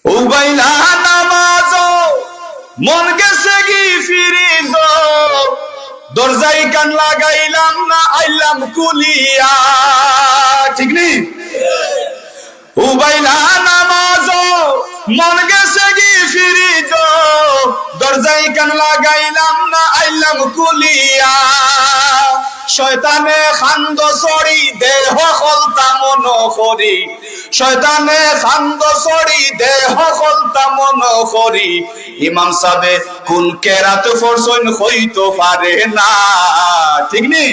উবাইলা নামাজ মন গেছে কি ফিরিজ দরজাই কান লাগাইলাম না আইলাম কুলিয়া ঠিক নেই উবাইলা নামাজ মন গেছে কি ফিরিজ দরজাই কান লাগাইলাম না আইলাম কুলিয়া শয়তানে খান্দ সরি দেহ খলতা মন করি শয়তানে খান্দ সরি দেহ খলতা মন করি ইমাম সাহেব কোন কেরাত ফরসন হইতো পারে না ঠিক নি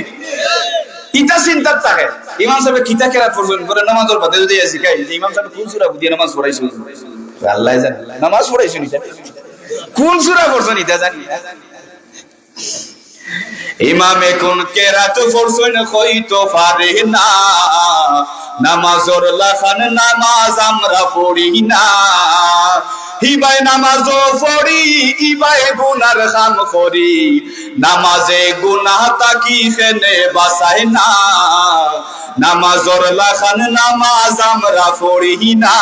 ইটা চিন্তা থাকে ইমাম সাহেব কিতা কেরাত ফরসন করে নামাজের বাদে যদি আসি কাই ইমাম সাহেব কোন সূরা দিয়ে নামাজ পড়াইছো আল্লাহ জানে নামাজ পড়াইছো নি কোন সূরা পড়ছনি তা জানি ইমামে কোন কেরাত ফরসন হইতো পারে না নামাজর লাখান নামাজ আমরা পড়ি না হিবাই নামাজও পড়ি ইবাই গুনার কাম করি নামাজে গুনাহ তাকি খেনে বাসায় না নামাজর লাখান নামাজ আমরা পড়ি না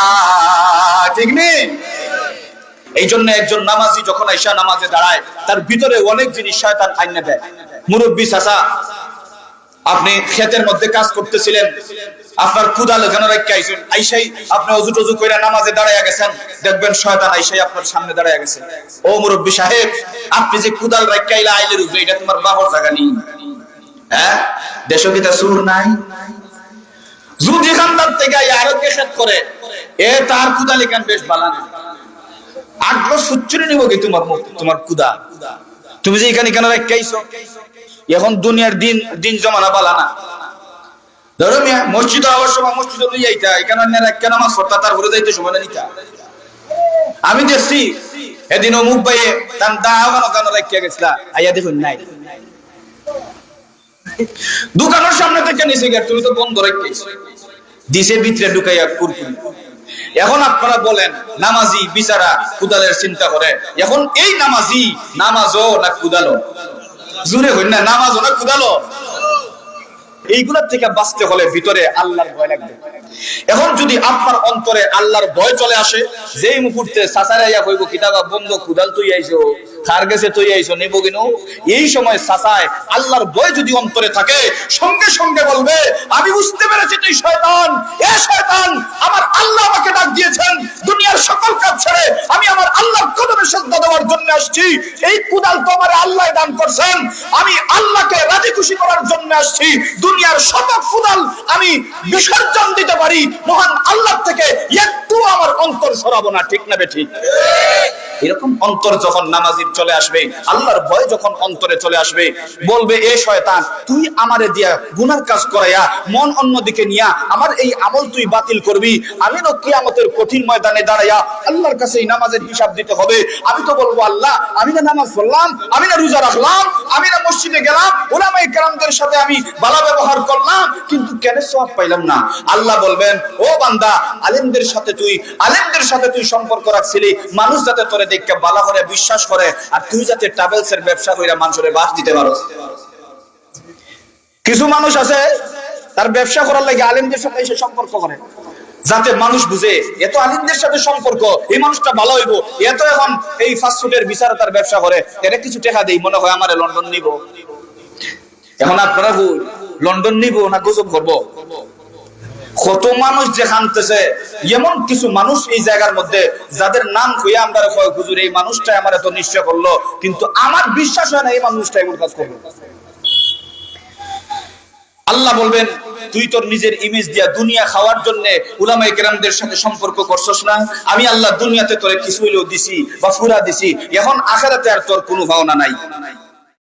ঠিক নেই এই জন্য একজন নামাজি যখন আয়েশা নামাজে দাঁড়ায় তার ভিতরে অনেক জিনিস শয়তান আইনা দেয় মুরব্বি চাচা আপনি ক্ষেতের মধ্যে কাজ করতেছিলেন আপনার ক্ষুধা লাগানো রাখতে আইছেন আইসাই আপনি ওযু টযু কইরা নামাজে দাঁড়ায়া গেছেন দেখবেন শয়তান আইসাই আপনার সামনে দাঁড়ায়া গেছে ও মুরব্বি সাহেব আপনি যে ক্ষুধা রাখতে আইলা আইলে রুজে এটা তোমার বাবার জায়গা নেই হ্যাঁ দেশে কি তা সুর নাই যদি খানদার থেকে আরো খেত করে এ তার ক্ষুধা লেখান বেশ বালান আগ্রহ সুচ্চুরি নিব কি তোমার ক্ষুধা তুমি যে এখানে কেন রাখতে আইছো এখন দুনিয়ার দিন জমানা বালা না ধরো মিয়া মসজিদ আবার সময় মসজিদে লই আইতা এখানে রাখতে নামাজ পড়তা তারপরে যাইতে সময় না নিতা আমি দেখছি এদিন অমুক ভাইয়ে তার দাওয়ানো কেন রাখতে গেছলা আইয়া দেখুন নাই দোকানের সামনে থেকে নিচে গিয়ে তুমি তো বন্ধ রাখতেছো দিছে ভিতরে ঢুকাইয়া কুরকুরি এখন আপনারা বলেন নামাজি বিচারা কুদালের চিন্তা করে এখন এই নামাজি নামাজও না কুদালো জুড়ে হই না নামাজও না কুদালো এইগুলোর থেকে বাঁচতে হলে ভিতরে আল্লাহর ভয় লাগবে এখন যদি আপনার অন্তরে আল্লাহর ভয় চলে আসে যেই মুহূর্তে সাসারাইয়া কইব কিতাবা বন্ধ কুদাল তুই আইছো কার গেছে তুই আইছো নিব কিনো এই সময় সাসায় আল্লাহর ভয় যদি অন্তরে থাকে সঙ্গে সঙ্গে বলবে আমি বুঝতে পেরেছি তুই শয়তান এ শয়তান আমার আল্লাহ আমাকে ডাক দিয়েছেন দুনিয়ার সকল কাজ ছেড়ে আমি আমার আল্লাহর কদমে সিজদা দেওয়ার জন্য আসছি এই কুদাল তো আমার আল্লাহ দান করেছেন আমি আল্লাহকে রাজি খুশি করার জন্য আসছি দুনিয়ার সব কুদাল আমি বিসর্জন দিতে পারি মহান আল্লাহ থেকে একটু আমার অন্তর সরাবো না ঠিক না বেঠিক এরকম অন্তর যখন নামাজির চলে আসবে আল্লাহর ভয় যখন অন্তরে চলে আসবে বলবে এ শয়তান তুই আমারে দিয়া গুনার কাজ করাইয়া মন অন্যদিকে নিয়া আমার এই আমল তুই বাতিল করবি আমি তো কিয়ামতের কঠিন ময়দানে দাঁড়াইয়া আল্লাহর কাছে এই নামাজের হিসাব দিতে হবে আমি তো বলবো আল্লাহ আমি না নামাজ পড়লাম আমি না রোজা রাখলাম আমি না মসজিদে গেলাম উলামায়ে কেরামদের সাথে আমি ভালো ব্যবহার করলাম কিন্তু কেন সওয়াব পাইলাম না আল্লাহ বলবেন ও বান্দা আলেমদের সাথে তুই সম্পর্ক রাখছিলি মানুষ যাতে তোরে দেখে ভালো করে বিশ্বাস করে আর তুই যাতে ট্রাভেলসের ব্যবসা কইরা মানুষের বাস দিতে পারোস কিছু মানুষ আছে তার ব্যবসা করার লাগি আলেমদের সাথে এসে সম্পর্ক করে যাতে মানুষ বুঝে এত আলেমদের সাথে সম্পর্ক এই মানুষটা ভালো হইব এত এখন এই ফাস্ট ফুডের বিচারে তার ব্যবসা করে এর কিছু টাকা দেই মনে হয় আমারে লন্ডন নিব এখন আপনারা লন্ডন নিব না গজব করব কত মানুষ যে খানতেছে এমন কিছু মানুষ এই জায়গার মধ্যে যাদের নাম কইয়া আমরা কয় হুজুর এই মানুষটা আমার এত নিশ্চয় করলো কিন্তু আমার বিশ্বাস হয় না এই মানুষটা এমন কাজ করবে আল্লাহ বলবেন তুই তোর নিজের ইমেজ দিয়া দুনিয়া খাওয়ার জন্য উলামায়ে কেরামদের সাথে সম্পর্ক করছস না আমি আল্লাহ দুনিয়াতে তোরে কিছু হইলেও দিছি বা ফুরা দিছি এখন আখিরাতে আর তোর কোনো ভাবনা নাই